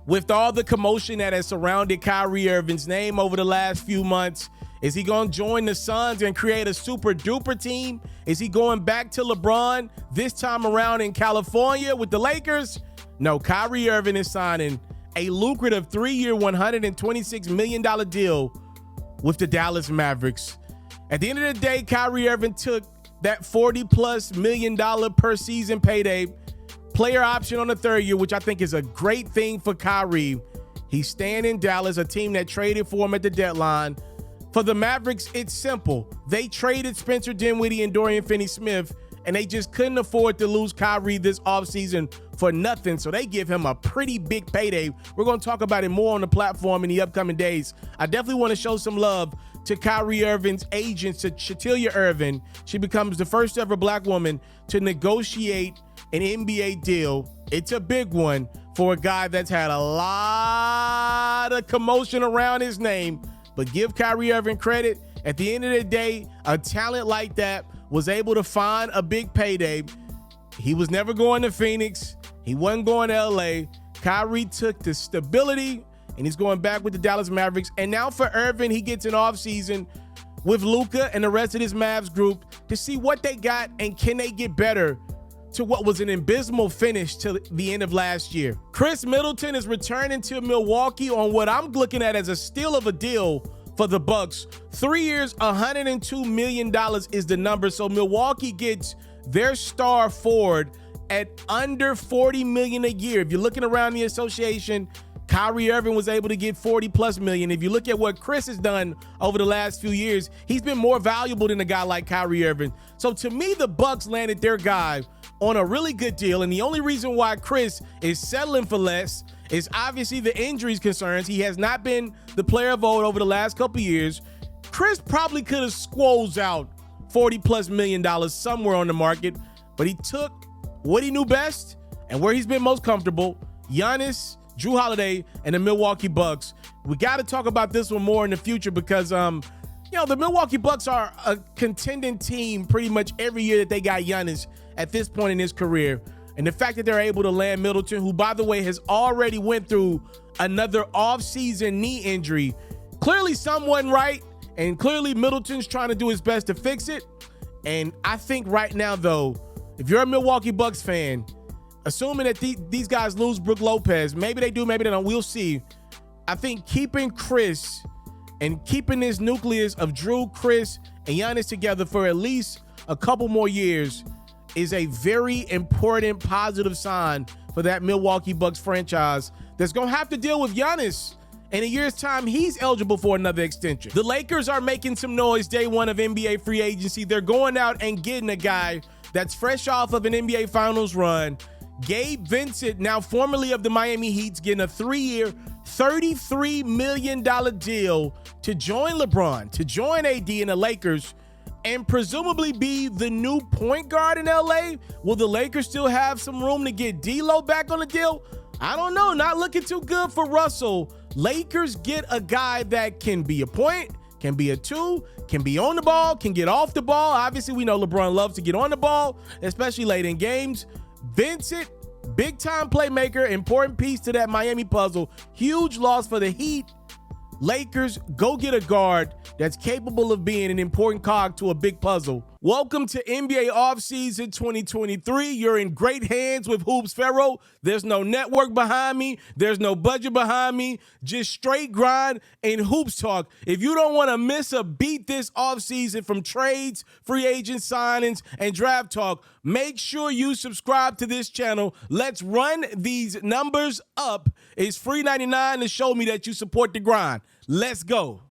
with all the commotion that has surrounded Kyrie Irving's name over the last few months? Is he going to join the Suns and create a super duper team? Is he going back to LeBron this time around in California with the Lakers? No, Kyrie Irving is signing a lucrative 3-year, $126 million deal with the Dallas Mavericks. At the end of the day, Kyrie Irving took that $40+ million per season payday, player option on the 3rd year, which I think is a great thing for Kyrie. He's staying in Dallas, a team that traded for him at the deadline. For the Mavericks, it's simple. They traded Spencer Dinwiddie and Dorian Finney-Smith, and they just couldn't afford to lose Kyrie this offseason for nothing, so they give him a pretty big payday. We're going to talk about it more on the platform in the upcoming days. I definitely want to show some love to Kyrie Irving's agent, to Shatilia Irving. She becomes the first ever black woman to negotiate an NBA deal. It's a big one for a guy that's had a lot of commotion around his name. But give Kyrie Irving credit. At the end of the day, a talent like that was able to find a big payday. He was never going to Phoenix. He wasn't going to LA. Kyrie took the stability, and he's going back with the Dallas Mavericks. And now for Irving, he gets an offseason with Luka and the rest of this Mavs group to see what they got and can they get better to what was an abysmal finish to the end of last year. Chris Middleton is returning to Milwaukee on what I'm looking at as a steal of a deal for the Bucks. 3 years, $102 million is the number. So Milwaukee gets their star forward at under $40 million a year. If you're looking around the association, Kyrie Irving was able to get $40+ million. If you look at what Chris has done over the last few years, he's been more valuable than a guy like Kyrie Irving. So to me, the Bucks landed their guy on a really good deal. And the only reason why Chris is settling for less is obviously the injuries concerns. He has not been the player of old over the last couple years. Chris probably could have squoze out $40+ million somewhere on the market, but he took what he knew best and where he's been most comfortable: Giannis, Jrue Holiday, and the Milwaukee Bucks. We got to talk about this one more in the future because, the Milwaukee Bucks are a contending team pretty much every year that they got Giannis at this point in his career. And the fact that they're able to land Middleton, who, by the way, has already went through another offseason knee injury. Clearly something right, and clearly Middleton's trying to do his best to fix it. And I think right now, though, if you're a Milwaukee Bucks fan, assuming that these guys lose Brook Lopez, maybe they do, maybe they don't, we'll see. I think keeping Chris and keeping this nucleus of Jrue, Chris, and Giannis together for at least a couple more years is a very important positive sign for that Milwaukee Bucks franchise that's going to have to deal with Giannis. In a year's time, he's eligible for another extension. The Lakers are making some noise day one of NBA free agency. They're going out and getting a guy that's fresh off of an NBA Finals run. Gabe Vincent, now formerly of the Miami Heat, getting a 3-year, $33 million deal to join LeBron, to join AD and the Lakers, and presumably be the new point guard in LA. Will the Lakers still have some room to get D'Lo back on the deal? I don't know. Not looking too good for Russell. Lakers get a guy that can be a point, can be a two, can be on the ball, can get off the ball. Obviously, we know LeBron loves to get on the ball, especially late in games. Vincent, big-time playmaker, important piece to that Miami puzzle. Huge loss for the Heat. Lakers, go get a guard that's capable of being an important cog to a big puzzle. Welcome to NBA offseason 2023. You're in great hands with FERRO. There's no network behind me. There's no budget behind me. Just straight grind and hoops talk. If you don't want to miss a beat this offseason from trades, free agent signings, and draft talk, make sure you subscribe to this channel. Let's run these numbers up. It's free $99 to show me that you support the grind. Let's go.